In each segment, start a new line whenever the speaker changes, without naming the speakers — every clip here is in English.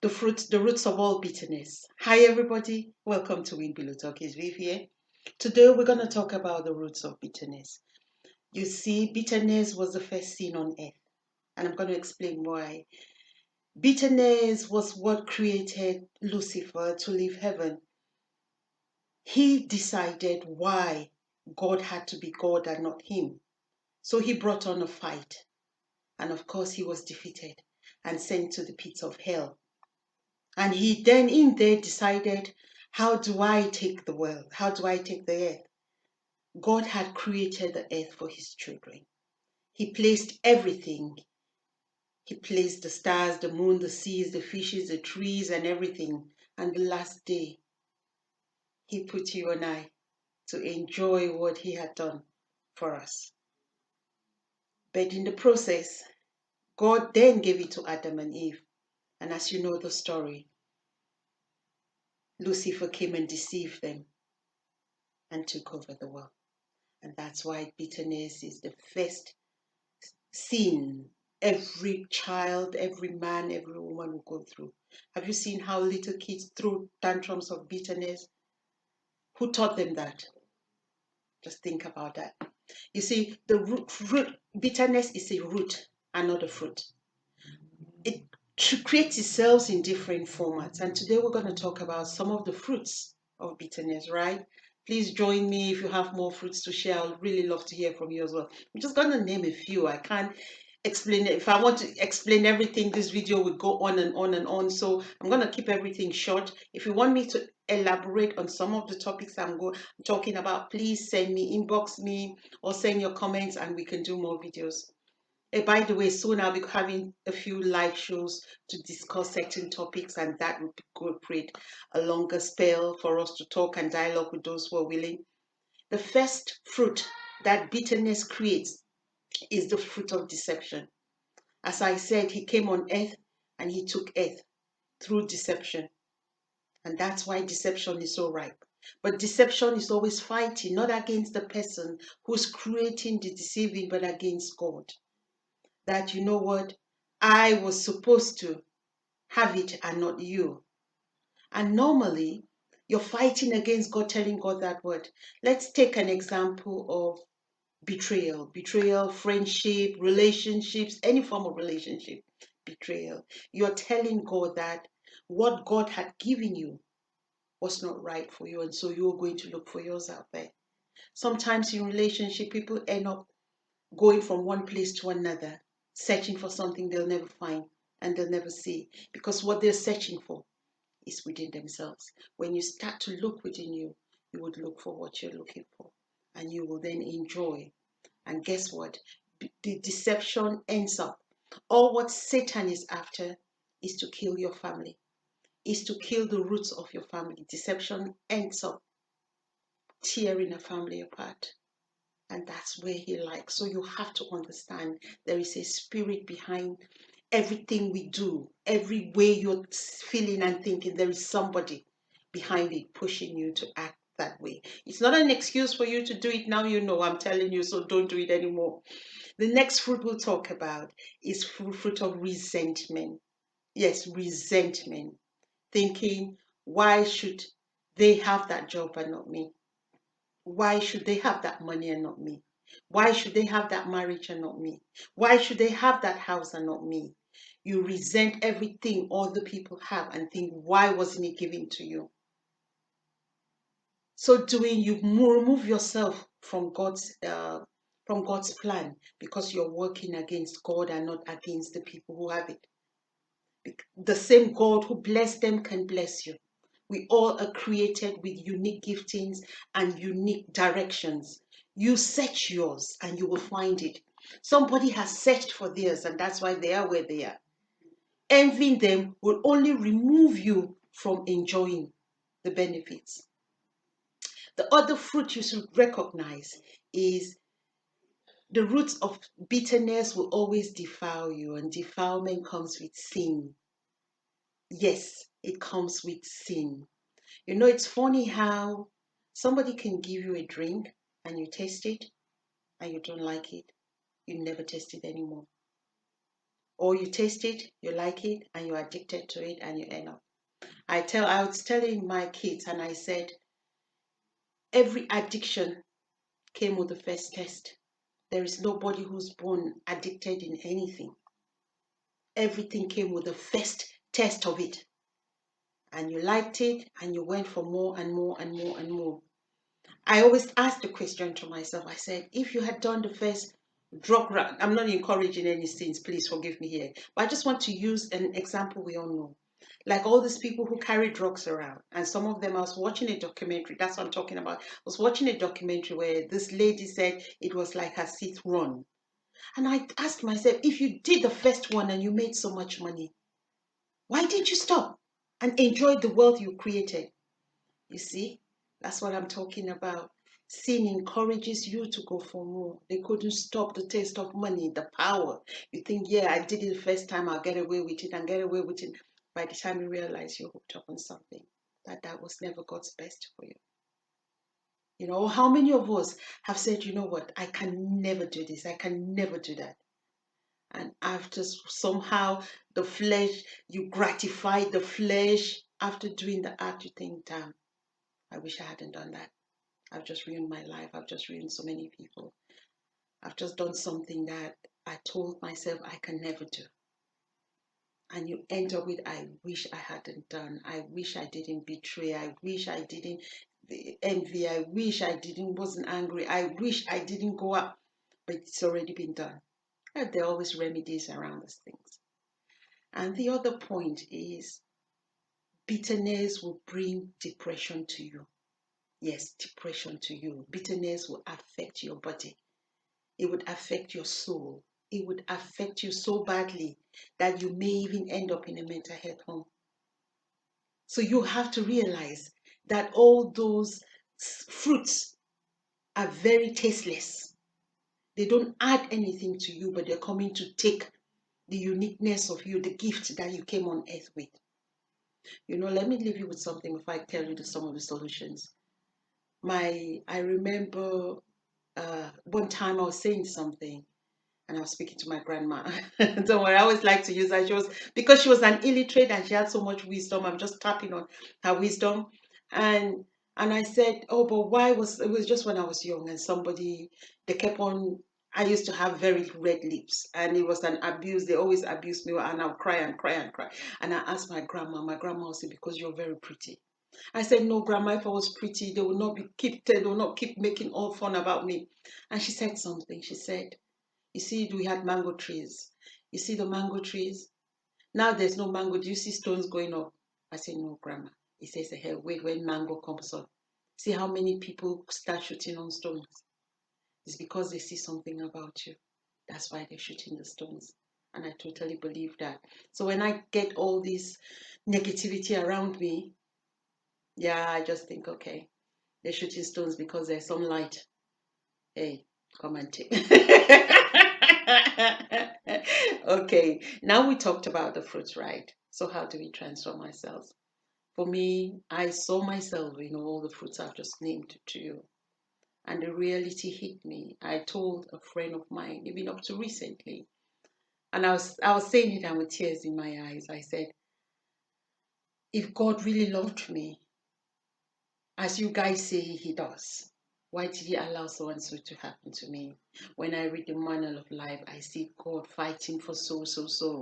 The roots of all bitterness. Hi, everybody. Welcome to Win Below Talk. It's Viv here. Today, we're going to talk about the roots of bitterness. You see, bitterness was the first sin on earth, and I'm going to explain why. Bitterness was what created Lucifer to leave heaven. He decided why God had to be God and not him. So he brought on a fight, and of course, he was defeated and sent to the pits of hell. And he then in there decided, how do I take the world? How do I take the earth? God had created the earth for his children. He placed everything. He placed the stars, the moon, the seas, the fishes, the trees, and everything. And the last day, he put you and I to enjoy what he had done for us. But in the process, God then gave it to Adam and Eve. And as you know the story, Lucifer came and deceived them and took over the world. And that's why bitterness is the first sin every child, every man, every woman will go through. Have you seen how little kids throw tantrums of bitterness? Who taught them that? Just think about that. You see, the root bitterness is a root and not a fruit. It creates itself in different formats. And today we're going to talk about some of the fruits of bitterness, right? Please join me if you have more fruits to share. I'd really love to hear from you as well. I'm just going to name a few. I can't explain it. If I want to explain everything, this video would go on and on and on. So I'm going to keep everything short. If you want me to elaborate on some of the topics I'm talking about, please send me, inbox me, or send your comments and we can do more videos. By the way, soon I'll be having a few live shows to discuss certain topics, and that would create a longer spell for us to talk and dialogue with those who are willing. The first fruit that bitterness creates is the fruit of deception. As I said, he came on earth and he took earth through deception. And that's why deception is so ripe. But deception is always fighting, not against the person who's creating the deceiving, but against God. That, you know what, I was supposed to have it and not you. And normally, you're fighting against God, telling God that word. Let's take an example of betrayal, friendship, relationships, any form of relationship, betrayal. You're telling God that what God had given you was not right for you, and so you're going to look for yours out there. Sometimes in relationship, people end up going from one place to another, searching for something they'll never find and they'll never see, because what they're searching for is within themselves. When you start to look within you, you would look for what you're looking for, and you will then enjoy. And guess what? The deception ends up. All what Satan is after is to kill your family, is to kill the roots of your family. Deception ends up tearing a family apart. And that's where he likes. So you have to understand there is a spirit behind everything we do. Every way you're feeling and thinking, there is somebody behind it pushing you to act that way. It's not an excuse for you to do it now, you know, I'm telling you, so don't do it anymore. The next fruit we'll talk about is fruit of resentment. Yes, resentment. Thinking, why should they have that job and not me? Why should they have that money and not me? Why should they have that marriage and not me? Why should they have that house and not me? You resent everything other people have and think, why wasn't it given to you? So doing, you remove yourself from God's plan, because you're working against God and not against the people who have it. The same God who blessed them can bless you. We all are created with unique giftings and unique directions. You search yours and you will find it. Somebody has searched for theirs and that's why they are where they are. Envying them will only remove you from enjoying the benefits. The other fruit you should recognize is the roots of bitterness will always defile you, and defilement comes with sin. Yes, it comes with sin. You know, it's funny how somebody can give you a drink and you taste it and you don't like it. You never taste it anymore. or you taste it, you like it, and you're addicted to it, and you end up. I was telling my kids, and I said, every addiction came with the first test. There is nobody who's born addicted in anything. Everything came with the first test of it. And you liked it, and you went for more and more and more and more. I always ask the question to myself. I said, if you had done the first drug run, I'm not encouraging any sins, please forgive me here. But I just want to use an example we all know. Like all these people who carry drugs around, and some of them, I was watching a documentary, that's what I'm talking about. I was watching a documentary where this lady said it was like her sixth run. And I asked myself, if you did the first one and you made so much money, why didn't you stop and enjoy the wealth you created? You see, that's what I'm talking about. Sin encourages you to go for more. They couldn't stop the taste of money, the power. You think, yeah, I did it the first time, I'll get away with it and get away with it. By the time you realize you're hooked up on something, that was never God's best for you. You know, how many of us have said, you know what, I can never do this, I can never do that. And after somehow the flesh, you gratify the flesh after doing the act, you think, damn, I wish I hadn't done that. I've just ruined my life. I've just ruined so many people. I've just done something that I told myself I can never do. And you end up with, I wish I hadn't done. I wish I didn't betray. I wish I didn't envy. I wish I wasn't angry. I wish I didn't go up. But it's already been done. And there are always remedies around these things. And the other point is bitterness will bring depression to you. Yes, depression to you. Bitterness will affect your body. It would affect your soul. It would affect you so badly that you may even end up in a mental health home. So you have to realize that all those fruits are very tasteless. They don't add anything to you, but they're coming to take the uniqueness of you, the gift that you came on earth with. You know, let me leave you with something before I tell you some of the solutions. I remember one time I was saying something, and I was speaking to my grandma. Don't worry, I always like to use her. Because she was an illiterate and she had so much wisdom. I'm just tapping on her wisdom. And I said, oh, but it was just when I was young, and they kept on, I used to have very red lips, and it was an abuse. They always abused me, and I'll cry and cry and cry. And I asked my grandma would say, because you're very pretty. I said, no, grandma, if I was pretty, they will not keep making all fun about me. And she said something. She said, you see, we had mango trees. You see the mango trees? Now there's no mango. Do you see stones going up? I said, no, grandma. He says, hey, wait, when mango comes up. See how many people start shooting on stones? It's because they see something about you. That's why they're shooting the stones. And I totally believe that. So when I get all this negativity around me, yeah, I just think, okay, they're shooting stones because there's some light. Hey, come and take. Okay, now we talked about the fruits, right? So how do we transform ourselves? For me, I saw myself in all the fruits I've just named to you. And the reality hit me. I told a friend of mine, even up to recently, and I was saying it and with tears in my eyes. I said, if God really loved me, as you guys say he does, why did he allow so and so to happen to me? When I read the manual of life, I see God fighting for so.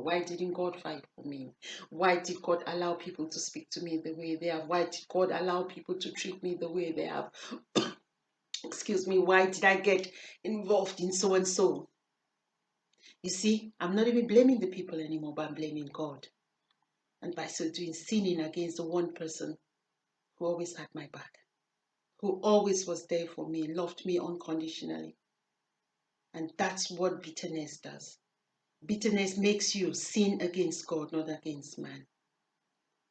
Why didn't God fight for me? Why did God allow people to speak to me the way they have? Why did God allow people to treat me the way they have? Excuse me, why did I get involved in so and so? You see, I'm not even blaming the people anymore, but I'm blaming God. And by so doing, sinning against the one person who always had my back, who always was there for me, loved me unconditionally. And that's what bitterness does. Bitterness makes you sin against God, not against man.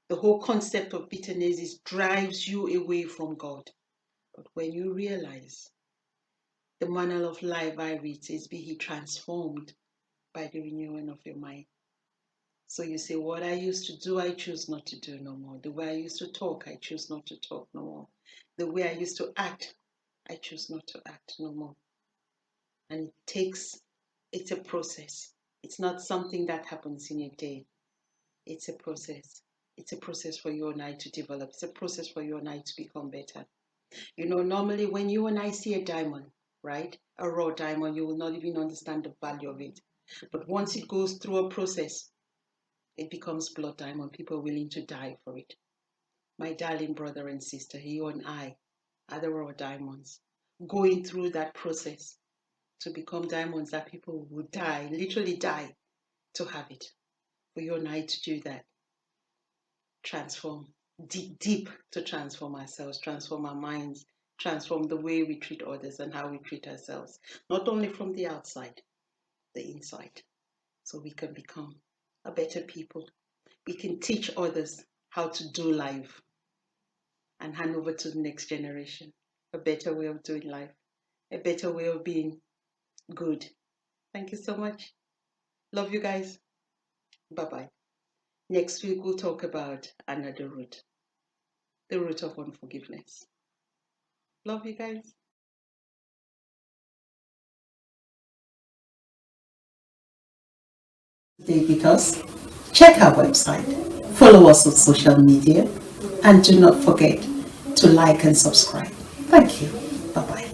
The whole concept of bitterness is drives you away from God. But when you realize the manner of life I read says, be he transformed by the renewing of your mind. So you say, what I used to do, I choose not to do no more. The way I used to talk, I choose not to talk no more. The way I used to act, I choose not to act no more. And it's a process. It's not something that happens in a day. It's a process. It's a process for you and I to develop. It's a process for you and I to become better. Normally when you and I see a diamond, right? A raw diamond, you will not even understand the value of it. But once it goes through a process, it becomes blood diamond. People are willing to die for it. My darling brother and sister, you and I are the raw diamonds going through that process to become diamonds that people would die, literally die to have it. For you and I to do that, transform, deep to transform ourselves, transform our minds, transform the way we treat others and how we treat ourselves, not only from the outside, the inside, so we can become a better people. We can teach others how to do life and hand over to the next generation a better way of doing life, a better way of being good. Thank you so much. Love you guys. Bye-bye. Next week, we'll talk about another root, the root of unforgiveness. Love you guys. Stay with us. Check our website. Follow us on social media. And do not forget to like and subscribe. Thank you. Bye-bye.